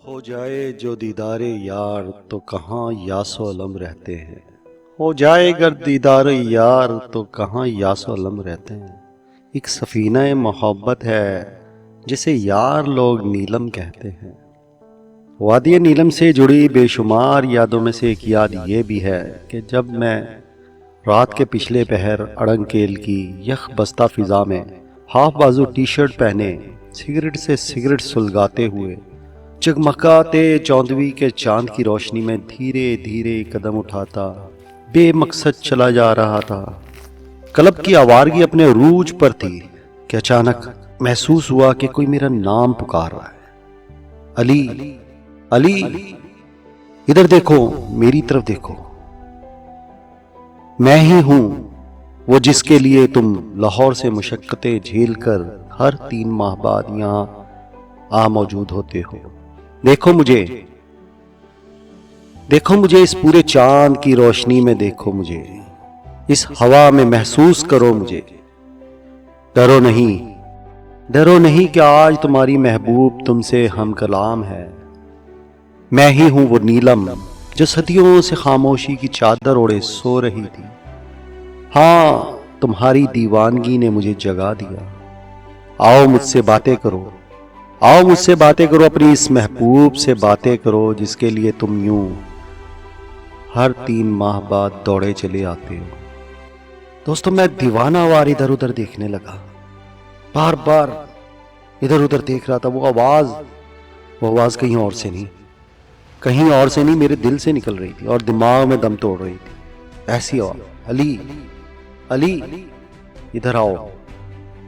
हो जाए जो दीदारे यार तो कहाँ यासो अलम रहते हैं। हो जाए अगर दीदारे यार तो कहाँ यासो अलम रहते हैं। एक सफीना मोहब्बत है जिसे यार लोग नीलम कहते हैं। वादी नीलम से जुड़ी बेशुमार यादों में से एक याद ये भी है कि जब मैं रात के पिछले पहर अड़ंकेल की यख बस्ता फिजा में हाफ बाजू टी शर्ट पहने सिगरेट से सिगरेट सुलगाते हुए जगमगाते चौंदवी के चांद की रोशनी में धीरे धीरे कदम उठाता बेमकसद चला जा रहा था। कलब की आवारगी अपने अरूज पर थी कि अचानक महसूस हुआ कि कोई मेरा नाम पुकार रहा है। अली, अली, इधर देखो, मेरी तरफ देखो। मैं ही हूं वो जिसके लिए तुम लाहौर से मुशक्कतें झेल कर हर 3 माह बाद यहां आ मौजूद होते हो। देखो मुझे, देखो मुझे, इस पूरे चांद की रोशनी में देखो मुझे, इस हवा में महसूस करो मुझे। डरो नहीं, डरो नहीं कि आज तुम्हारी महबूब तुमसे हम कलाम है। मैं ही हूं वो नीलम जो सदियों से खामोशी की चादर ओढ़े सो रही थी। हाँ, तुम्हारी दीवानगी ने मुझे जगा दिया। आओ मुझसे बातें करो, आओ मुझसे बातें करो, अपनी इस महबूब से बातें करो जिसके लिए तुम यूं हर 3 माह बाद दौड़े चले आते हो। दोस्तों, मैं दीवानावार इधर उधर देखने लगा, बार बार इधर उधर देख रहा था। वो आवाज कहीं और से नहीं, कहीं और से नहीं, मेरे दिल से निकल रही थी और दिमाग में दम तोड़ रही थी। ऐसी आवाज, अली, अली, इधर आओ,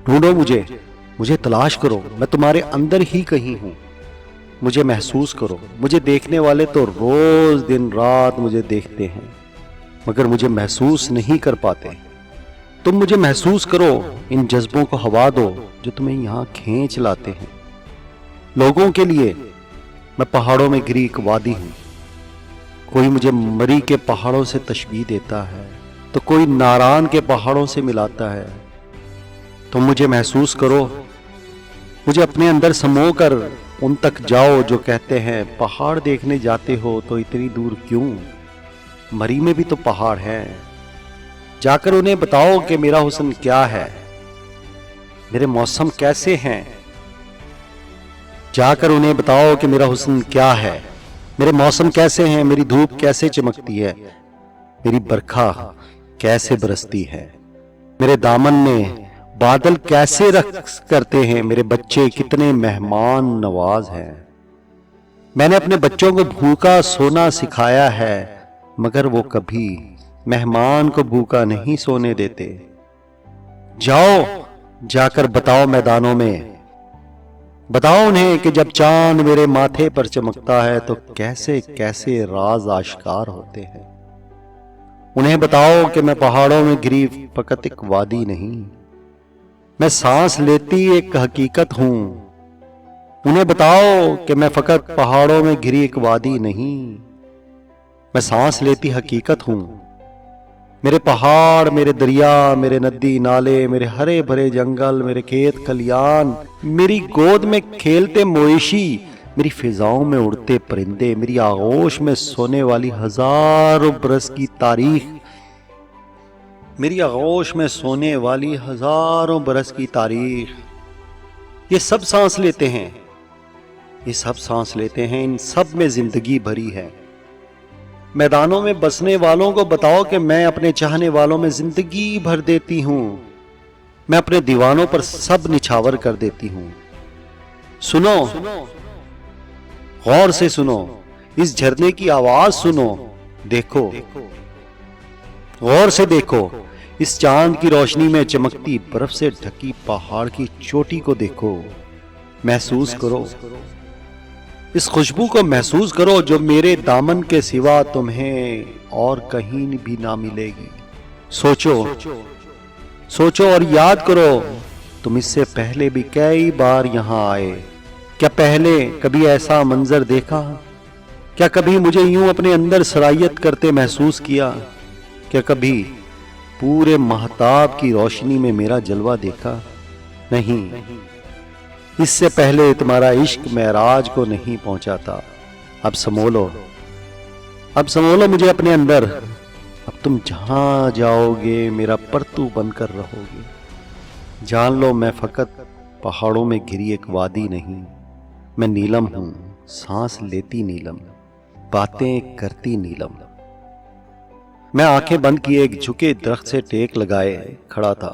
ढूंढो मुझे, मुझे तलाश करो, मैं तुम्हारे अंदर ही कहीं हूं। मुझे महसूस करो। मुझे देखने वाले तो रोज दिन रात मुझे देखते हैं मगर मुझे महसूस नहीं कर पाते। तुम मुझे महसूस करो, इन जज्बों को हवा दो जो तुम्हें यहां खींच लाते हैं। लोगों के लिए मैं पहाड़ों में गिरी एक वादी हूं। कोई मुझे मरी के पहाड़ों से तशबीह देता है तो कोई नारान के पहाड़ों से मिलाता है। तुम मुझे महसूस करो, मुझे अपने अंदर समो कर उन तक जाओ जो कहते हैं पहाड़ देखने जाते हो तो इतनी दूर क्यों, मरी में भी तो पहाड़ है। जाकर उन्हें बताओ कि मेरा हुस्न क्या है, मेरे मौसम कैसे हैं। जाकर उन्हें बताओ कि मेरा हुस्न क्या है, मेरे मौसम कैसे हैं, मेरी धूप कैसे चमकती है, मेरी बरखा कैसे बरसती है, मेरे दामन में बादल कैसे रक्स करते हैं, मेरे बच्चे कितने मेहमान नवाज हैं। मैंने अपने बच्चों को भूखा सोना सिखाया है मगर वो कभी मेहमान को भूखा नहीं सोने देते। जाओ, जाकर बताओ मैदानों में, बताओ उन्हें कि जब चांद मेरे माथे पर चमकता है तो कैसे कैसे राज आश्कार होते हैं। उन्हें बताओ कि मैं पहाड़ों में गिरी फकत एक वादी नहीं, मैं सांस लेती एक हकीकत हूं। उन्हें बताओ कि मैं फकत पहाड़ों में घिरी एक वादी नहीं, मैं सांस लेती हकीकत हूं। मेरे पहाड़, मेरे दरिया, मेरे नदी नाले, मेरे हरे भरे जंगल, मेरे खेत खलियान, मेरी गोद में खेलते मोएशी, मेरी फिजाओं में उड़ते परिंदे, मेरी आगोश में सोने वाली हजारों बरस की तारीख, मेरी आगोश में सोने वाली हजारों बरस की तारीख। ये सब सांस लेते हैं, ये सब सांस लेते हैं, इन सब में जिंदगी भरी है। मैदानों में बसने वालों को बताओ कि मैं अपने चाहने वालों में जिंदगी भर देती हूं। मैं अपने दीवानों पर सब निछावर कर देती हूं। सुनो, गौर से सुनो, इस झरने की आवाज सुनो। देखो, गौर से देखो, इस चांद की रोशनी में चमकती बर्फ से ढकी पहाड़ की चोटी को देखो। महसूस करो, इस खुशबू को महसूस करो जो मेरे दामन के सिवा तुम्हें और कहीं भी ना मिलेगी। सोचो, सोचो और याद करो, तुम इससे पहले भी कई बार यहां आए। क्या पहले कभी ऐसा मंजर देखा? क्या कभी मुझे यूं अपने अंदर सरायत करते महसूस किया? क्या कभी पूरे महताब की रोशनी में मेरा जलवा देखा? नहीं, اس سے پہلے تمہارا عشق معراج کو نہیں پہنچا تھا. اب سمولو مجھے اپنے اندر. اب تم جہاں جاؤ گے میرا پرتو بن کر رہو گے. جان لو میں فقط پہاڑوں میں گھری ایک وادی نہیں، میں نیلم ہوں، سانس لیتی نیلم، باتیں کرتی نیلم. میں آنکھیں بند کیے ایک جھکے درخت سے ٹیک لگائے کھڑا تھا.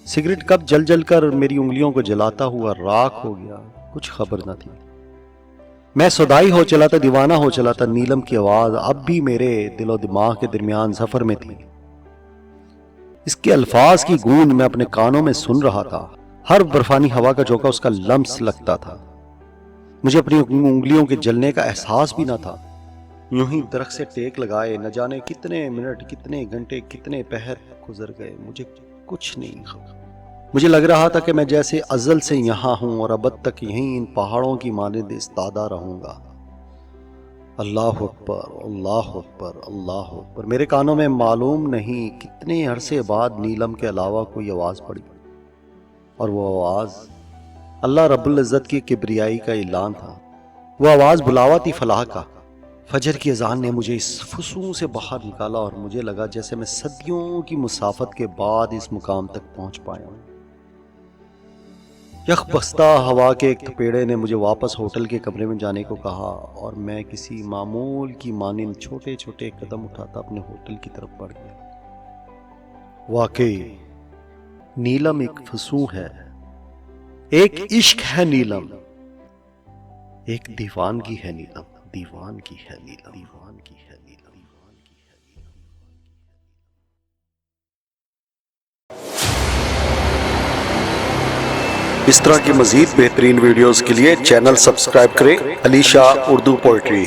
سگریٹ کب جل جل کر میری انگلیوں کو جلاتا ہوا راکھ ہو گیا، کچھ خبر نہ تھی. میں سودائی ہو چلا تھا، دیوانہ ہو چلا تھا. نیلم کی آواز اب بھی میرے دل و دماغ کے درمیان سفر میں تھی. اس کے الفاظ کی گونج میں اپنے کانوں میں سن رہا تھا. ہر برفانی ہوا کا جھونکا اس کا لمس لگتا تھا. مجھے اپنی انگلیوں کے جلنے کا احساس بھی نہ تھا. یوں ہی درخت سے ٹیک لگائے نہ جانے کتنے منٹ، کتنے گھنٹے، کتنے پہر گزر گئے، مجھے کچھ نہیں خبر. مجھے لگ رہا تھا کہ میں جیسے ازل سے یہاں ہوں اور ابد تک یہیں ان پہاڑوں کی مانند استادہ رہوں گا. اللہ اکبر، اللہ اکبر، اللہ اکبر. میرے کانوں میں معلوم نہیں کتنے عرصے بعد نیلم کے علاوہ کوئی آواز پڑی، اور وہ آواز اللہ رب العزت کی کبریائی کا اعلان تھا. وہ آواز بلاوا تھی فلاح کا. فجر کی اذان نے مجھے اس فسوں سے باہر نکالا اور مجھے لگا جیسے میں صدیوں کی مسافت کے بعد اس مقام تک پہنچ پایا ہوں. یخ بستہ ہوا کے ایک تھپیڑے نے مجھے واپس ہوٹل کے کمرے میں جانے کو کہا اور میں کسی معمول کی مانند چھوٹے چھوٹے قدم اٹھاتا اپنے ہوٹل کی طرف بڑھ گیا. واقعی نیلم ایک فسوں ہے، ایک عشق ہے نیلم، ایک دیوانگی ہے نیلم، دیوانگی ہے نیلم، دیوانگی ہے نیلم. اس طرح کی مزید بہترین ویڈیوز کے لیے چینل سبسکرائب کریں. علی شاہ اردو پوئٹری.